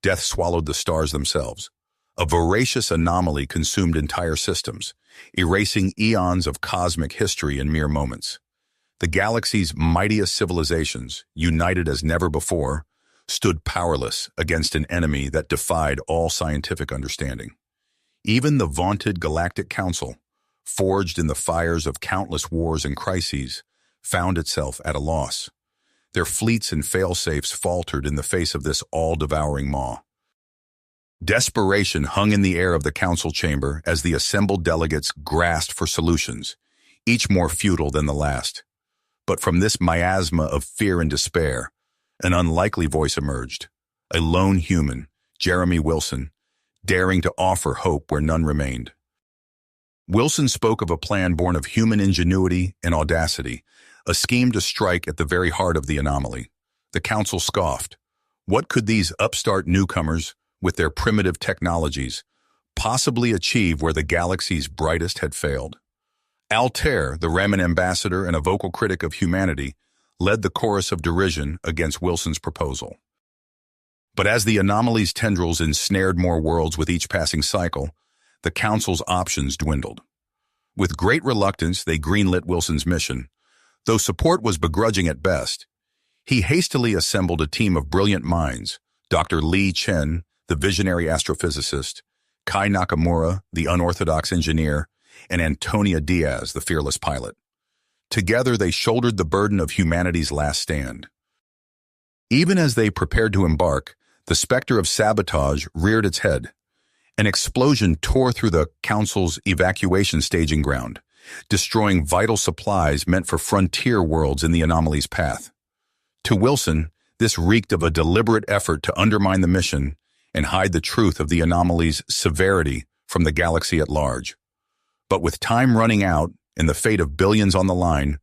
Death swallowed the stars themselves. A voracious anomaly consumed entire systems, erasing eons of cosmic history in mere moments. The galaxy's mightiest civilizations, united as never before, stood powerless against an enemy that defied all scientific understanding. Even the vaunted Galactic Council, forged in the fires of countless wars and crises, found itself at a loss. Their fleets and fail-safes faltered in the face of this all-devouring maw. Desperation hung in the air of the council chamber as the assembled delegates grasped for solutions, each more futile than the last. But from this miasma of fear and despair, an unlikely voice emerged, a lone human, Jeremy Wilson, daring to offer hope where none remained. Wilson spoke of a plan born of human ingenuity and audacity, a scheme to strike at the very heart of the anomaly. The council scoffed. What could these upstart newcomers, with their primitive technologies, possibly achieve where the galaxy's brightest had failed? Altair, the Raman ambassador and a vocal critic of humanity, led the chorus of derision against Wilson's proposal. But as the anomaly's tendrils ensnared more worlds with each passing cycle, the council's options dwindled. With great reluctance, they greenlit Wilson's mission. Though support was begrudging at best, he hastily assembled a team of brilliant minds: Dr. Li Chen, the visionary astrophysicist, Kai Nakamura, the unorthodox engineer, and Antonia Diaz, the fearless pilot. Together, they shouldered the burden of humanity's last stand. Even as they prepared to embark, the specter of sabotage reared its head. An explosion tore through the Council's evacuation staging ground, destroying vital supplies meant for frontier worlds in the anomaly's path. To Wilson, this reeked of a deliberate effort to undermine the mission and hide the truth of the anomaly's severity from the galaxy at large. But with time running out and the fate of billions on the line,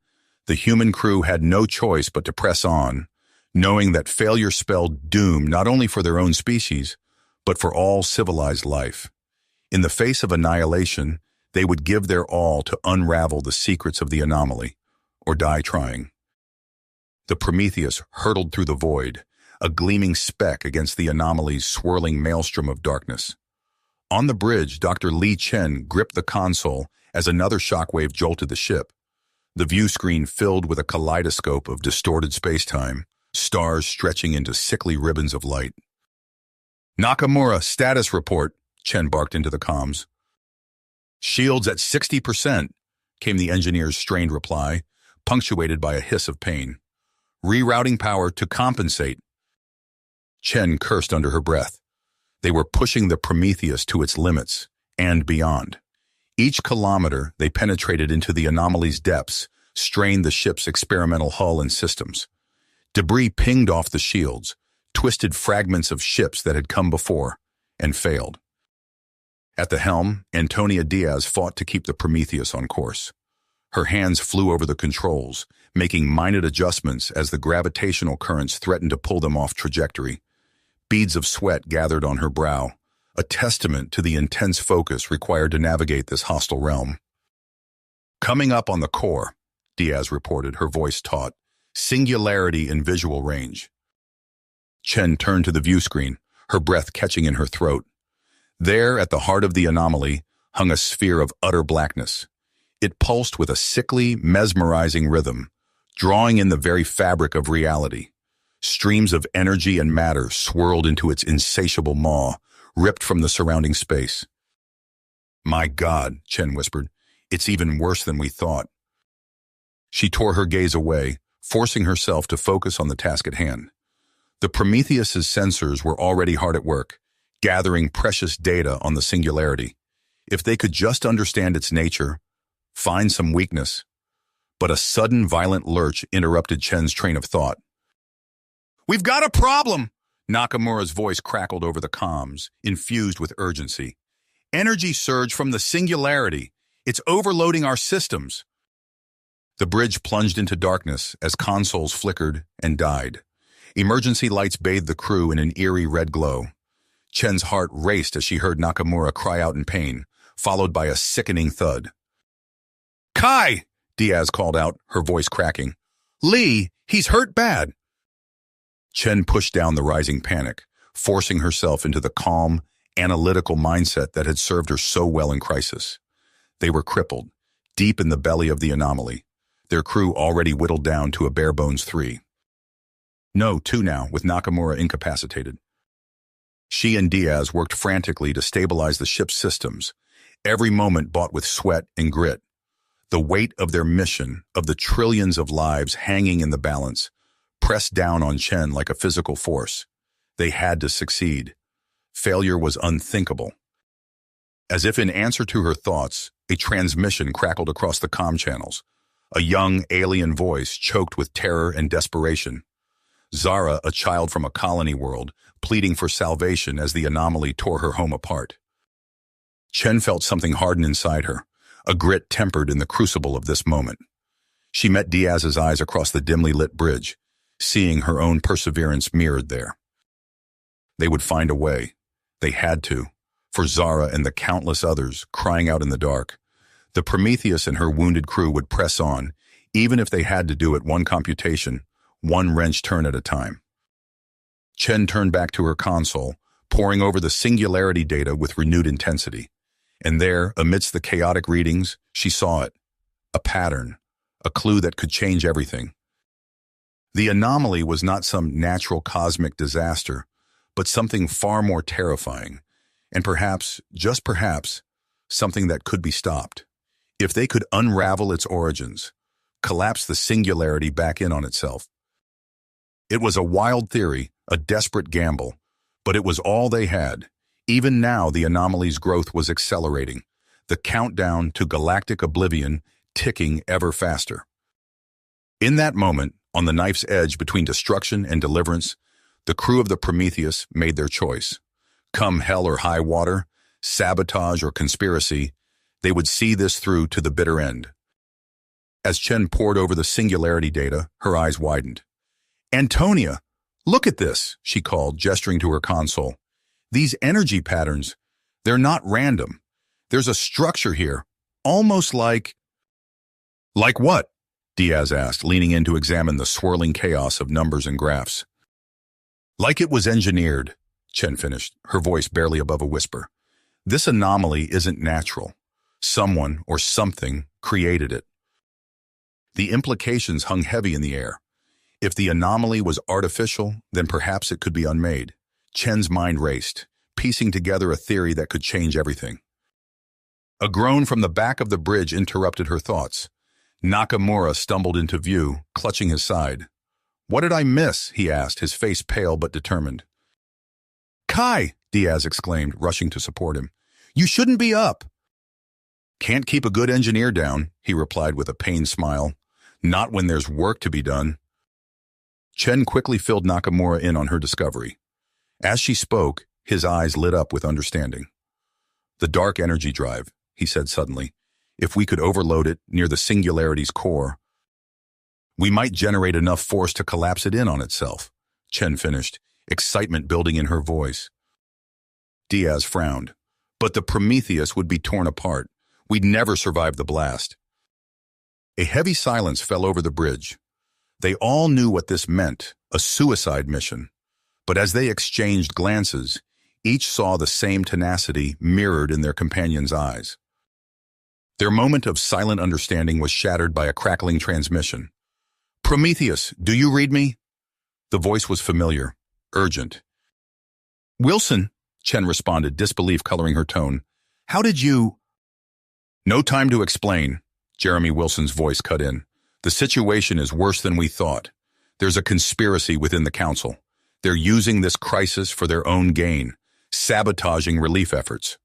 the human crew had no choice but to press on, knowing that failure spelled doom not only for their own species, but for all civilized life. In the face of annihilation, they would give their all to unravel the secrets of the anomaly, or die trying. The Prometheus hurtled through the void, a gleaming speck against the anomaly's swirling maelstrom of darkness. On the bridge, Dr. Li Chen gripped the console as another shockwave jolted the ship. The view screen filled with a kaleidoscope of distorted space-time, stars stretching into sickly ribbons of light. "Nakamura, status report," Chen barked into the comms. "Shields at 60%, came the engineer's strained reply, punctuated by a hiss of pain. "Rerouting power to compensate." Chen cursed under her breath. They were pushing the Prometheus to its limits, and beyond. Each kilometer they penetrated into the anomaly's depths, strained the ship's experimental hull and systems. Debris pinged off the shields, twisted fragments of ships that had come before, and failed. At the helm, Antonia Diaz fought to keep the Prometheus on course. Her hands flew over the controls, making minute adjustments as the gravitational currents threatened to pull them off trajectory. Beads of sweat gathered on her brow, a testament to the intense focus required to navigate this hostile realm. "Coming up on the core," Diaz reported, her voice taut, singularity in visual range. Chen turned to the view screen, her breath catching in her throat. There, at the heart of the anomaly, hung a sphere of utter blackness. It pulsed with a sickly, mesmerizing rhythm, drawing in the very fabric of reality. Streams of energy and matter swirled into its insatiable maw, ripped from the surrounding space. "My God," Chen whispered, "it's even worse than we thought." She tore her gaze away, forcing herself to focus on the task at hand. The Prometheus's sensors were already hard at work, gathering precious data on the singularity. If they could just understand its nature, find some weakness. But a sudden violent lurch interrupted Chen's train of thought. "We've got a problem!" Nakamura's voice crackled over the comms, infused with urgency. "Energy surge from the singularity. It's overloading our systems." The bridge plunged into darkness as consoles flickered and died. Emergency lights bathed the crew in an eerie red glow. Chen's heart raced as she heard Nakamura cry out in pain, followed by a sickening thud. "Kai!" Diaz called out, her voice cracking. "Lee, he's hurt bad." Chen pushed down the rising panic, forcing herself into the calm, analytical mindset that had served her so well in crisis. They were crippled, deep in the belly of the anomaly, their crew already whittled down to a bare-bones 3. No, 2 now, with Nakamura incapacitated. She and Diaz worked frantically to stabilize the ship's systems, every moment bought with sweat and grit. The weight of their mission, of the trillions of lives hanging in the balance, pressed down on Chen like a physical force. They had to succeed. Failure was unthinkable. As if in answer to her thoughts, a transmission crackled across the comm channels. A young, alien voice choked with terror and desperation. Zara, a child from a colony world, pleading for salvation as the anomaly tore her home apart. Chen felt something harden inside her, a grit tempered in the crucible of this moment. She met Diaz's eyes across the dimly lit bridge, seeing her own perseverance mirrored there. They would find a way. They had to, for Zara and the countless others crying out in the dark. The Prometheus and her wounded crew would press on, even if they had to do it one computation, one wrench turn at a time. Chen turned back to her console, poring over the singularity data with renewed intensity. And there, amidst the chaotic readings, she saw it. A pattern, a clue that could change everything. The anomaly was not some natural cosmic disaster, but something far more terrifying, and perhaps, just perhaps, something that could be stopped. If they could unravel its origins, collapse the singularity back in on itself. It was a wild theory, a desperate gamble, but it was all they had. Even now, the anomaly's growth was accelerating, the countdown to galactic oblivion ticking ever faster. In that moment, on the knife's edge between destruction and deliverance, the crew of the Prometheus made their choice. Come hell or high water, sabotage or conspiracy, they would see this through to the bitter end. As Chen pored over the singularity data, her eyes widened. "Antonia, look at this," she called, gesturing to her console. "These energy patterns, they're not random. There's a structure here, almost like—" "Like what?" Diaz asked, leaning in to examine the swirling chaos of numbers and graphs. "Like it was engineered," Chen finished, her voice barely above a whisper. "This anomaly isn't natural. Someone or something created it." The implications hung heavy in the air. If the anomaly was artificial, then perhaps it could be unmade. Chen's mind raced, piecing together a theory that could change everything. A groan from the back of the bridge interrupted her thoughts. Nakamura stumbled into view, clutching his side. "What did I miss?" he asked, his face pale but determined. "Kai!" Diaz exclaimed, rushing to support him. "You shouldn't be up." "Can't keep a good engineer down," he replied with a pained smile. "Not when there's work to be done." Chen quickly filled Nakamura in on her discovery. As she spoke, his eyes lit up with understanding. "The dark energy drive," he said suddenly. "If we could overload it near the singularity's core, we might generate enough force to collapse it in on itself," Chen finished, excitement building in her voice. Diaz frowned. "But the Prometheus would be torn apart. We'd never survive the blast." A heavy silence fell over the bridge. They all knew what this meant, a suicide mission. But as they exchanged glances, each saw the same tenacity mirrored in their companion's eyes. Their moment of silent understanding was shattered by a crackling transmission. "Prometheus, do you read me?" The voice was familiar, urgent. "Wilson," Chen responded, disbelief coloring her tone. "How did you—" "No time to explain," Jeremy Wilson's voice cut in. "The situation is worse than we thought. There's a conspiracy within the council. They're using this crisis for their own gain, sabotaging relief efforts."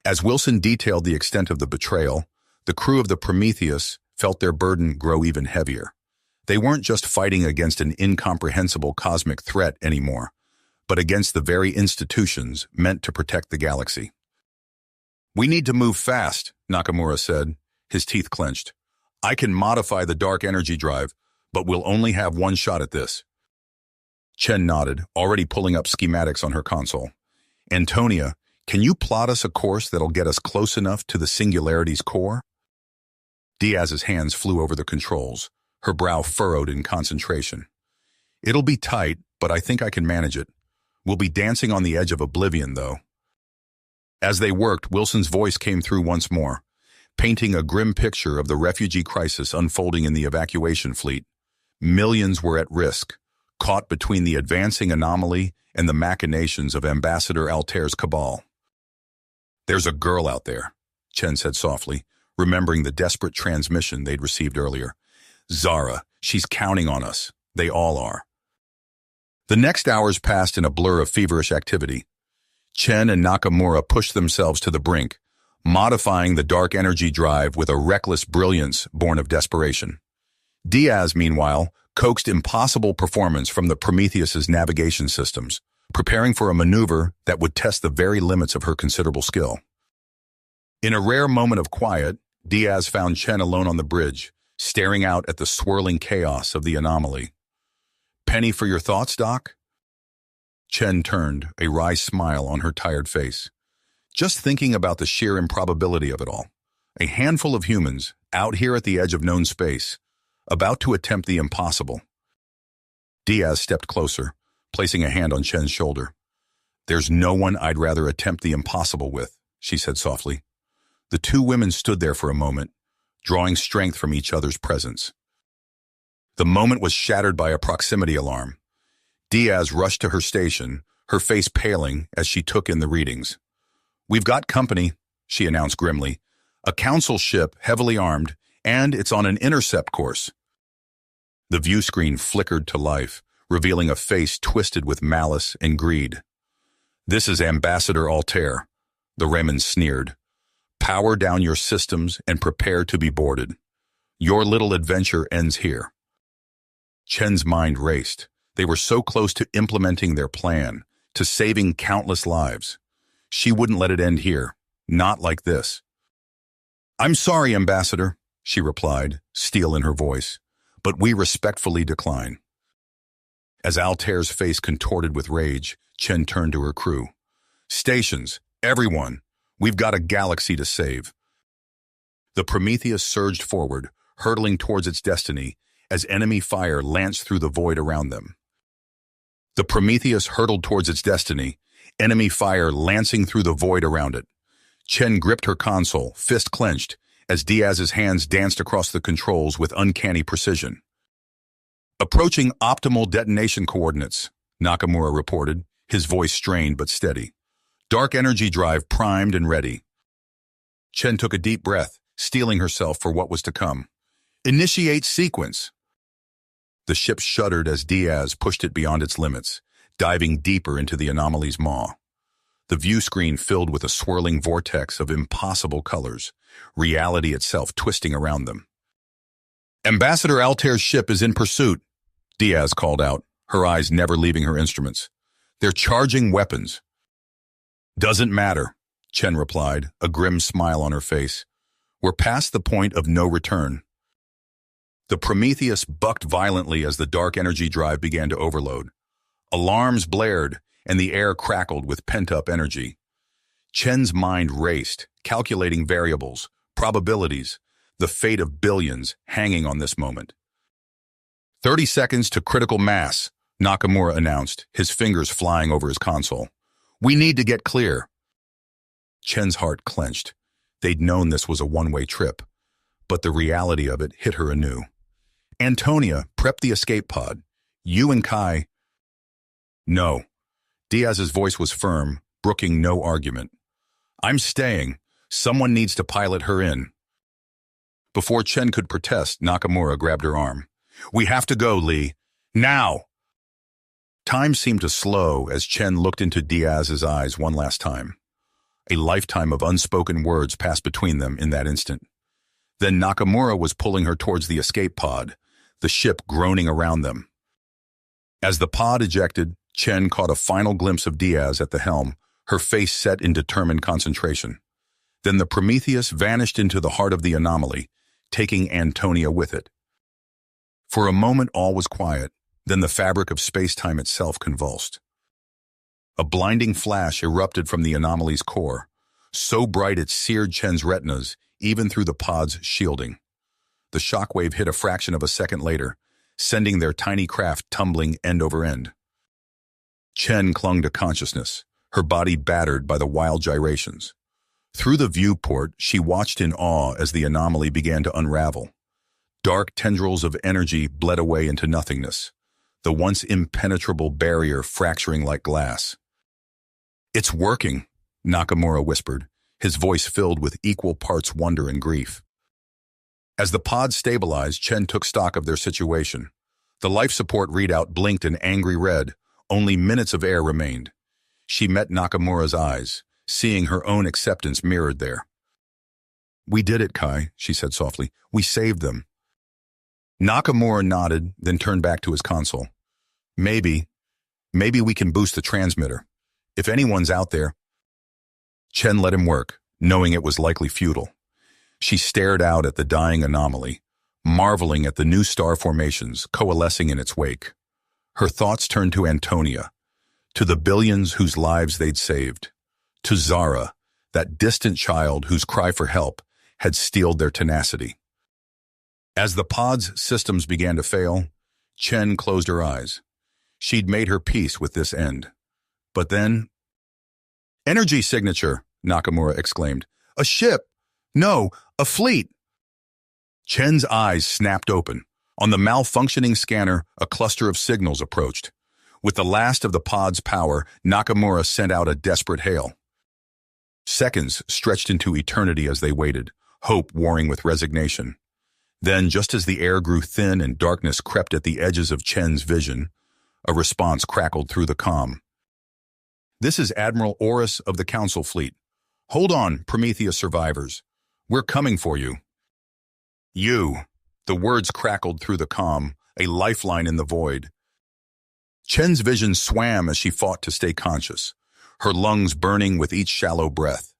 As Wilson detailed the extent of the betrayal, the crew of the Prometheus felt their burden grow even heavier. They weren't just fighting against an incomprehensible cosmic threat anymore, but against the very institutions meant to protect the galaxy. "We need to move fast," Nakamura said, his teeth clenched. "I can modify the dark energy drive, but we'll only have one shot at this." Chen nodded, already pulling up schematics on her console. "Antonia, can you plot us a course that'll get us close enough to the singularity's core?" Diaz's hands flew over the controls, her brow furrowed in concentration. "It'll be tight, but I think I can manage it. We'll be dancing on the edge of oblivion, though. As they worked, Wilson's voice came through once more, painting a grim picture of the refugee crisis unfolding in the evacuation fleet. Millions were at risk, caught between the advancing anomaly and the machinations of Ambassador Altair's cabal. "There's a girl out there," Chen said softly, remembering the desperate transmission they'd received earlier. "Zara, she's counting on us. They all are." The next hours passed in a blur of feverish activity. Chen and Nakamura pushed themselves to the brink, modifying the dark energy drive with a reckless brilliance born of desperation. Diaz, meanwhile, coaxed impossible performance from the Prometheus's navigation systems, preparing for a maneuver that would test the very limits of her considerable skill. In a rare moment of quiet, Diaz found Chen alone on the bridge, staring out at the swirling chaos of the anomaly. "Penny for your thoughts, Doc?" Chen turned, a wry smile on her tired face. "Just thinking about the sheer improbability of it all. A handful of humans, out here at the edge of known space, about to attempt the impossible." Diaz stepped closer, placing a hand on Chen's shoulder. "There's no one I'd rather attempt the impossible with," she said softly. The two women stood there for a moment, drawing strength from each other's presence. The moment was shattered by a proximity alarm. Diaz rushed to her station, her face paling as she took in the readings. "We've got company," she announced grimly. "A council ship, heavily armed, and it's on an intercept course." The view screen flickered to life, revealing a face twisted with malice and greed. "This is Ambassador Altair," the Raymond sneered. "Power down your systems and prepare to be boarded. Your little adventure ends here." Chen's mind raced. They were so close to implementing their plan, to saving countless lives. She wouldn't let it end here, not like this. "I'm sorry, Ambassador," she replied, steel in her voice, "but we respectfully decline." As Altair's face contorted with rage, Chen turned to her crew. "Stations, everyone, we've got a galaxy to save." The Prometheus surged forward, hurtling towards its destiny, as enemy fire lanced through the void around them. The Prometheus hurtled towards its destiny, enemy fire lancing through the void around it. Chen gripped her console, fist clenched, as Diaz's hands danced across the controls with uncanny precision. "Approaching optimal detonation coordinates," Nakamura reported, his voice strained but steady. "Dark energy drive primed and ready." Chen took a deep breath, steeling herself for what was to come. "Initiate sequence." The ship shuddered as Diaz pushed it beyond its limits, diving deeper into the anomaly's maw. The view screen filled with a swirling vortex of impossible colors, reality itself twisting around them. "Ambassador Altair's ship is in pursuit," Diaz called out, her eyes never leaving her instruments. "They're charging weapons." "Doesn't matter," Chen replied, a grim smile on her face. "We're past the point of no return." The Prometheus bucked violently as the dark energy drive began to overload. Alarms blared, and the air crackled with pent-up energy. Chen's mind raced, calculating variables, probabilities, the fate of billions hanging on this moment. 30 seconds to critical mass," Nakamura announced, his fingers flying over his console. "We need to get clear." Chen's heart clenched. They'd known this was a one-way trip, but the reality of it hit her anew. "Antonia, prep the escape pod. You and Kai—" "No." Diaz's voice was firm, brooking no argument. "I'm staying. Someone needs to pilot her in." Before Chen could protest, Nakamura grabbed her arm. "We have to go, Lee. Now!" Time seemed to slow as Chen looked into Diaz's eyes one last time. A lifetime of unspoken words passed between them in that instant. Then Nakamura was pulling her towards the escape pod, the ship groaning around them. As the pod ejected, Chen caught a final glimpse of Diaz at the helm, her face set in determined concentration. Then the Prometheus vanished into the heart of the anomaly, taking Antonia with it. For a moment all was quiet, then the fabric of space-time itself convulsed. A blinding flash erupted from the anomaly's core, so bright it seared Chen's retinas, even through the pod's shielding. The shockwave hit a fraction of a second later, sending their tiny craft tumbling end over end. Chen clung to consciousness, her body battered by the wild gyrations. Through the viewport, she watched in awe as the anomaly began to unravel. Dark tendrils of energy bled away into nothingness, the once impenetrable barrier fracturing like glass. "It's working," Nakamura whispered, his voice filled with equal parts wonder and grief. As the pod stabilized, Chen took stock of their situation. The life support readout blinked an angry red. Only minutes of air remained. She met Nakamura's eyes, seeing her own acceptance mirrored there. "We did it, Kai," she said softly. "We saved them." Nakamura nodded, then turned back to his console. Maybe we can boost the transmitter. If anyone's out there." Chen let him work, knowing it was likely futile. She stared out at the dying anomaly, marveling at the new star formations coalescing in its wake. Her thoughts turned to Antonia, to the billions whose lives they'd saved, to Zara, that distant child whose cry for help had steeled their tenacity. As the pod's systems began to fail, Chen closed her eyes. She'd made her peace with this end. But then... "Energy signature!" Nakamura exclaimed. "A ship! No, a fleet!" Chen's eyes snapped open. On the malfunctioning scanner, a cluster of signals approached. With the last of the pod's power, Nakamura sent out a desperate hail. Seconds stretched into eternity as they waited, hope warring with resignation. Then, just as the air grew thin and darkness crept at the edges of Chen's vision, a response crackled through the comm. "This is Admiral Orcs of the Council Fleet. Hold on, Prometheus survivors. We're coming for you." "You." The words crackled through the comm, a lifeline in the void. Chen's vision swam as she fought to stay conscious, her lungs burning with each shallow breath.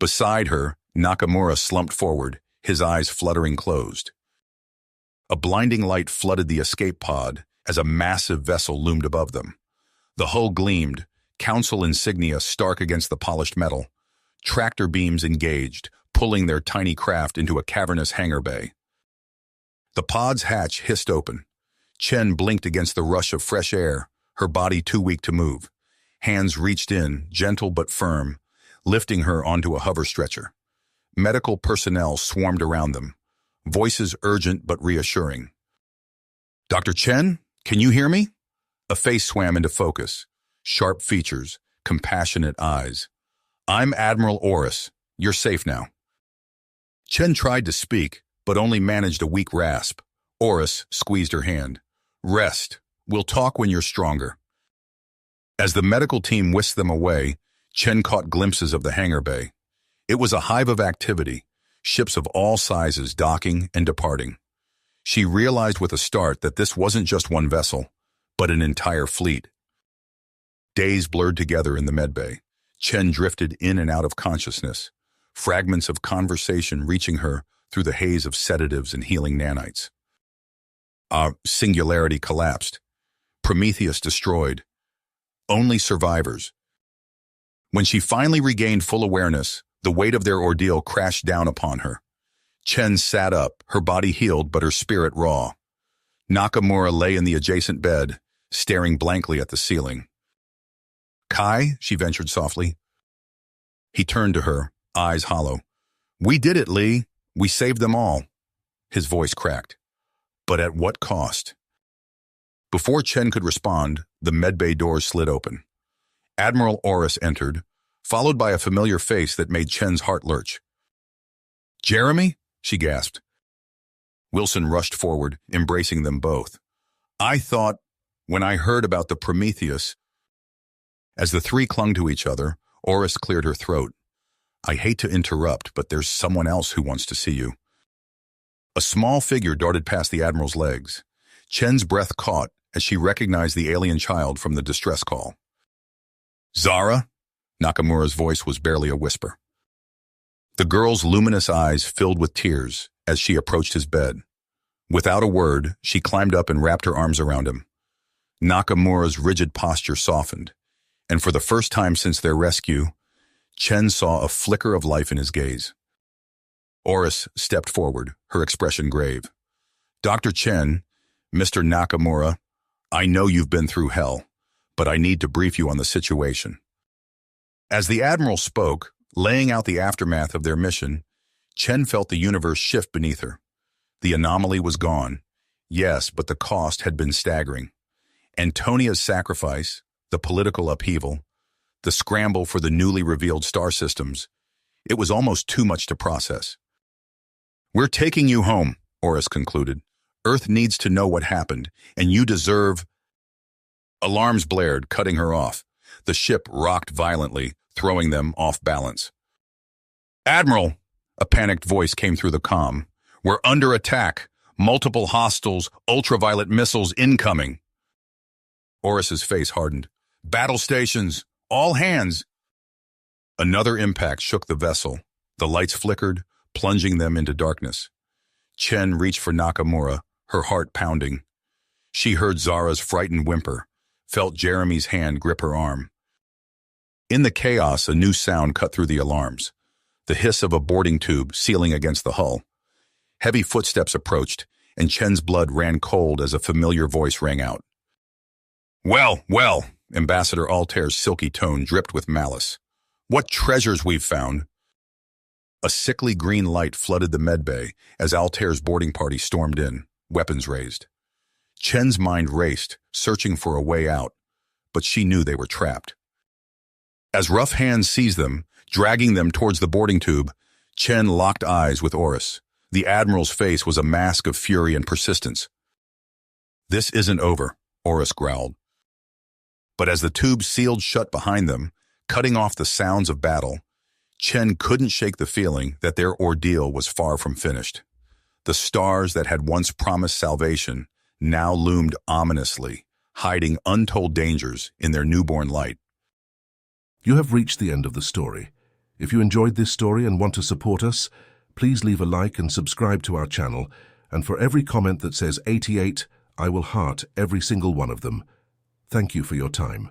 Beside her, Nakamura slumped forward, his eyes fluttering closed. A blinding light flooded the escape pod as a massive vessel loomed above them. The hull gleamed, council insignia stark against the polished metal. Tractor beams engaged, pulling their tiny craft into a cavernous hangar bay. The pod's hatch hissed open. Chen blinked against the rush of fresh air, her body too weak to move. Hands reached in, gentle but firm, lifting her onto a hover stretcher. Medical personnel swarmed around them, voices urgent but reassuring. "Dr. Chen, can you hear me?" A face swam into focus, sharp features, compassionate eyes. "I'm Admiral Orcs. You're safe now." Chen tried to speak, but only managed a weak rasp. Orcs squeezed her hand. "Rest. We'll talk when you're stronger." As the medical team whisked them away, Chen caught glimpses of the hangar bay. It was a hive of activity, ships of all sizes docking and departing. She realized with a start that this wasn't just one vessel, but an entire fleet. Days blurred together in the medbay. Chen drifted in and out of consciousness, fragments of conversation reaching her through the haze of sedatives and healing nanites. Our singularity collapsed. Prometheus destroyed. Only survivors. When she finally regained full awareness, the weight of their ordeal crashed down upon her. Chen sat up, her body healed but her spirit raw. Nakamura lay in the adjacent bed, staring blankly at the ceiling. "Kai," she ventured softly. He turned to her, eyes hollow. "We did it, Lee. We saved them all." His voice cracked. But at what cost? Before Chen could respond, the medbay doors slid open. Admiral Orcs entered, followed by a familiar face that made Chen's heart lurch. "Jeremy?" she gasped. Wilson rushed forward, embracing them both. "I thought, when I heard about the Prometheus..." As the three clung to each other, Orcs cleared her throat. "I hate to interrupt, but there's someone else who wants to see you." A small figure darted past the Admiral's legs. Chen's breath caught as she recognized the alien child from the distress call. "Zara?" Nakamura's voice was barely a whisper. The girl's luminous eyes filled with tears as she approached his bed. Without a word, she climbed up and wrapped her arms around him. Nakamura's rigid posture softened, and for the first time since their rescue, Chen saw a flicker of life in his gaze. Orcs stepped forward, her expression grave. "Dr. Chen, Mr. Nakamura, I know you've been through hell, but I need to brief you on the situation. As the Admiral spoke, laying out the aftermath of their mission, Chen felt the universe shift beneath her. The anomaly was gone. Yes, but the cost had been staggering. Antonia's sacrifice, the political upheaval, the scramble for the newly revealed star systems, it was almost too much to process. "We're taking you home," Orcs concluded. "Earth needs to know what happened, and you deserve—" Alarms blared, cutting her off. The ship rocked violently, throwing them off balance. "Admiral," a panicked voice came through the comm. "We're under attack. Multiple hostiles, ultraviolet missiles incoming." Orus's face hardened. "Battle stations! All hands!" Another impact shook the vessel. The lights flickered, plunging them into darkness. Chen reached for Nakamura, her heart pounding. She heard Zara's frightened whimper, felt Jeremy's hand grip her arm. In the chaos, a new sound cut through the alarms. The hiss of a boarding tube sealing against the hull. Heavy footsteps approached, and Chen's blood ran cold as a familiar voice rang out. "Well, well," Ambassador Altair's silky tone dripped with malice. "What treasures we've found." A sickly green light flooded the medbay as Altair's boarding party stormed in, weapons raised. Chen's mind raced, searching for a way out, but she knew they were trapped. As rough hands seized them, dragging them towards the boarding tube, Chen locked eyes with Orus. The Admiral's face was a mask of fury and persistence. "This isn't over," Orus growled. But as the tube sealed shut behind them, cutting off the sounds of battle, Chen couldn't shake the feeling that their ordeal was far from finished. The stars that had once promised salvation now loomed ominously, hiding untold dangers in their newborn light. You have reached the end of the story. If you enjoyed this story and want to support us, please leave a like and subscribe to our channel, and for every comment that says 88, I will heart every single one of them. Thank you for your time.